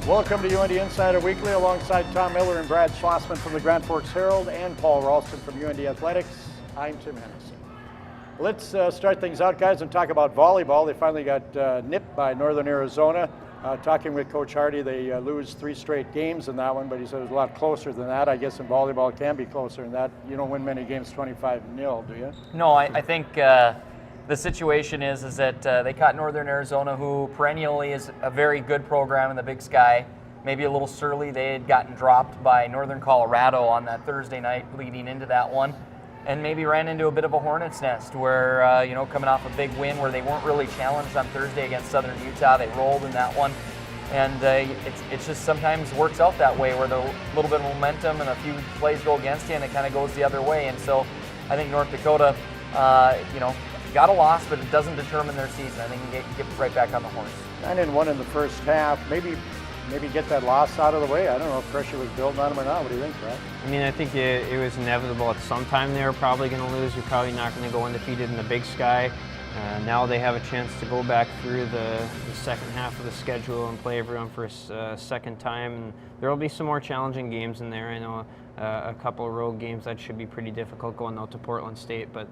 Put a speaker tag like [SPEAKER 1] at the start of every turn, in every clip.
[SPEAKER 1] Welcome to UND Insider Weekly alongside Tom Miller and Brad Schlossman from the Grand Forks Herald and Paul Ralston from UND Athletics. I'm Tim Hennessy. Let's start things out, guys, and talk about volleyball. They finally got nipped by Northern Arizona. Talking with Coach Hardy, they lose 3 straight games in that one, but he said it was a lot closer than that. I guess in volleyball it can be closer than that. You don't win many games 25-0, do you?
[SPEAKER 2] No, I think the situation is that they caught Northern Arizona, who perennially is a very good program in the Big Sky. Maybe a little surly. They had gotten dropped by Northern Colorado on that Thursday night leading into that one, and maybe ran into a bit of a hornet's nest where, coming off a big win where they weren't really challenged on Thursday against Southern Utah. They rolled in that one, and it's just sometimes works out that way where the little bit of momentum and a few plays go against you, and it kind of goes the other way. And so I think North Dakota, got a loss, but it doesn't determine their season. I think you get right back on the horse.
[SPEAKER 1] 9-1 in the first half. Maybe get that loss out of the way. I don't know if pressure was building on them or not. What do you think, Brad?
[SPEAKER 3] I mean, I think it was inevitable at some time they were probably going to lose. You're probably not going to go undefeated in the Big Sky. Now they have a chance to go back through the second half of the schedule and play everyone for a second time. And there will be some more challenging games in there. I know a couple of road games that should be pretty difficult going out to Portland State, but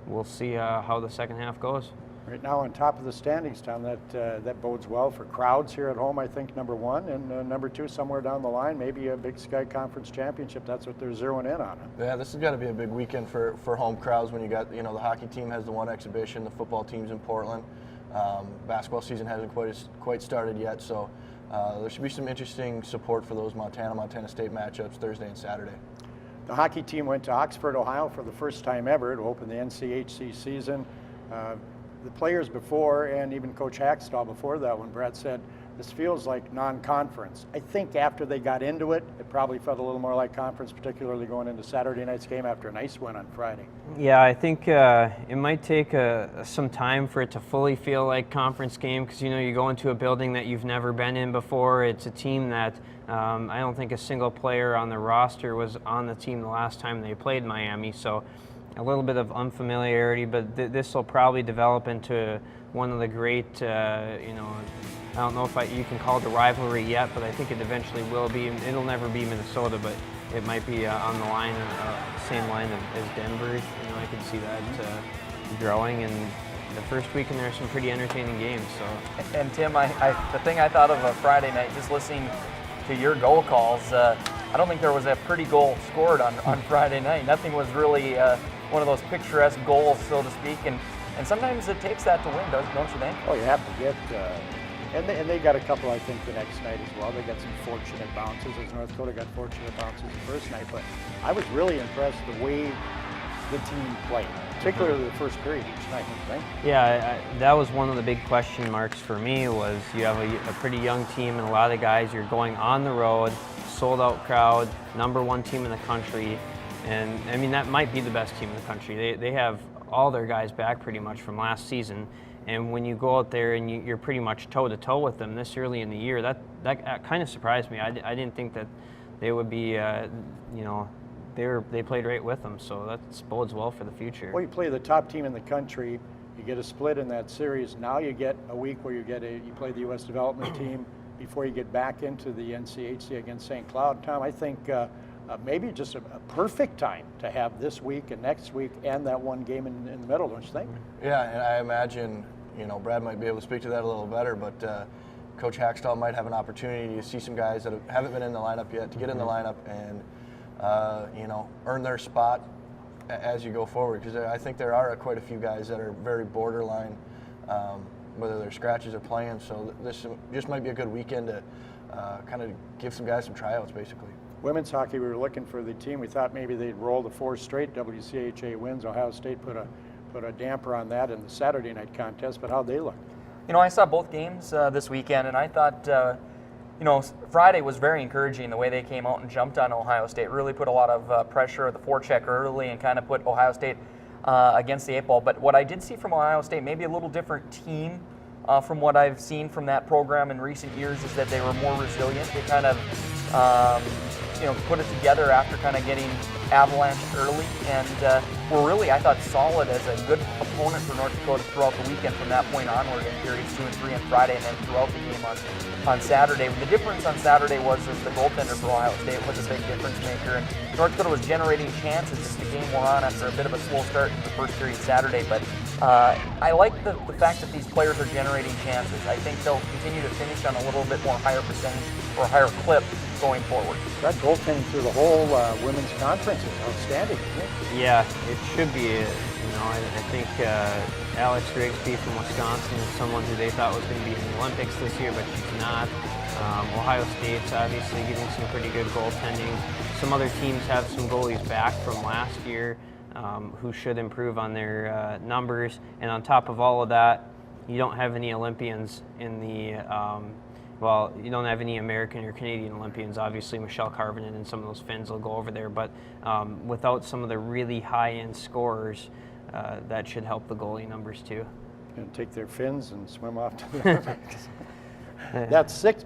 [SPEAKER 3] we'll see how the second half goes.
[SPEAKER 1] Right now on top of the standings, Tom, that bodes well for crowds here at home, I think, number one. And number two, somewhere down the line, maybe a Big Sky Conference Championship. That's what they're zeroing in on.
[SPEAKER 4] Yeah, this has got to be a big weekend for home crowds when you got, the hockey team has the one exhibition, the football team's in Portland. Basketball season hasn't quite started yet, so there should be some interesting support for those Montana State matchups Thursday and Saturday.
[SPEAKER 1] The hockey team went to Oxford, Ohio for the first time ever to open the NCHC season. The players before, and even Coach Hackstall before that one, Brad said, this feels like non-conference. I think after they got into it, it probably felt a little more like conference, particularly going into Saturday night's game after a nice win on Friday.
[SPEAKER 3] Yeah, I think it might take some time for it to fully feel like conference game because, you go into a building that you've never been in before. It's a team that I don't think a single player on the roster was on the team the last time they played Miami, so a little bit of unfamiliarity, but this will probably develop into one of the great, I don't know if you can call it a rivalry yet, but I think it eventually will be. It'll never be Minnesota, but it might be on the line, same line as Denver. I could see that growing. And the first weekend there are some pretty entertaining games. So.
[SPEAKER 2] And Tim, the thing I thought of Friday night, just listening to your goal calls, I don't think there was a pretty goal scored on Friday night. Nothing was really one of those picturesque goals, so to speak, and sometimes it takes that to win, don't you think?
[SPEAKER 1] Oh, you have to get, and they got a couple, I think, the next night as well. They got some fortunate bounces, as North Dakota got fortunate bounces the first night, but I was really impressed the way the team played, particularly the first period each night, don't you think?
[SPEAKER 3] Yeah, that was one of the big question marks for me was you have a pretty young team and a lot of guys. You're going on the road, sold-out crowd, #1 team in the country. And, I mean, that might be the best team in the country. They have all their guys back pretty much from last season. And when you go out there and you're pretty much toe-to-toe with them this early in the year, that kind of surprised me. I didn't think that they would be, they played right with them. So that bodes well for the future.
[SPEAKER 1] Well, you play the top team in the country. You get a split in that series. Now you get a week where you play the U.S. development team before you get back into the NCHC against St. Cloud. Tom, I think maybe just a perfect time to have this week and next week and that one game in the middle, don't you think?
[SPEAKER 4] Yeah, and I imagine, Brad might be able to speak to that a little better, but Coach Hackstall might have an opportunity to see some guys that haven't been in the lineup yet, to get in the lineup and, earn their spot as you go forward. Because I think there are quite a few guys that are very borderline, whether they're scratches or playing. So this just might be a good weekend to kind of give some guys some tryouts, basically.
[SPEAKER 1] Women's hockey, we were looking for the team. We thought maybe they'd roll the 4 straight WCHA wins. Ohio State put a damper on that in the Saturday night contest, but how'd they look?
[SPEAKER 2] I saw both games this weekend, and I thought, Friday was very encouraging the way they came out and jumped on Ohio State. Really put a lot of pressure at the forecheck early and kind of put Ohio State against the 8 ball. But what I did see from Ohio State, maybe a little different team from what I've seen from that program in recent years, is that they were more resilient. They kind of put it together after kind of getting avalanched early, and were really, I thought, solid as a good opponent for North Dakota throughout the weekend from that point onward in periods 2 and 3 on Friday, and then throughout the game on Saturday. The difference on Saturday was the goaltender for Ohio State was a big difference maker, and North Dakota was generating chances as the game wore on after a bit of a slow start in the first period Saturday, but I like the fact that these players are generating chances. I think they'll continue to finish on a little bit more higher percentage or higher clip going forward.
[SPEAKER 1] That goaltending through the whole women's conference is outstanding, isn't it?
[SPEAKER 3] Yeah, it should be. I think Alex Grigsby from Wisconsin is someone who they thought was going to be in the Olympics this year, but she's not. Ohio State's obviously getting some pretty good goaltending. Some other teams have some goalies back from last year who should improve on their numbers. And on top of all of that, you don't have any Olympians in the you don't have any American or Canadian Olympians. Obviously, Michelle Carvinen and some of those Finns will go over there, but without some of the really high-end scorers, that should help the goalie numbers too.
[SPEAKER 1] And take their fins and swim off to the Olympics. That's 6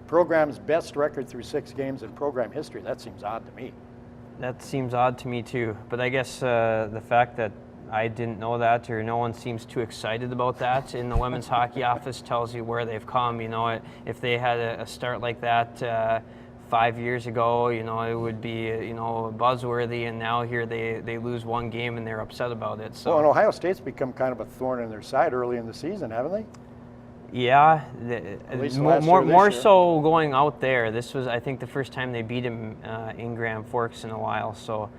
[SPEAKER 1] program's best record through 6 games in program history. That seems odd to me.
[SPEAKER 3] That seems odd to me too, but I guess the fact that I didn't know that, or no one seems too excited about that in the women's hockey office, tells you where they've come. If they had a start like that 5 years ago, it would be buzzworthy, and now here they lose 1 game and they're upset about it. So.
[SPEAKER 1] Well, and Ohio State's become kind of a thorn in their side early in the season, haven't they?
[SPEAKER 3] Yeah, more
[SPEAKER 1] year.
[SPEAKER 3] so going out there. This was, I think, the first time they beat him in Grand Forks in a while. So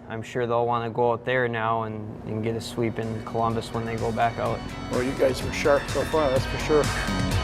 [SPEAKER 3] I'm sure they'll want to go out there now and get a sweep in Columbus when they go back out.
[SPEAKER 1] Well, you guys were sharp so far, that's for sure.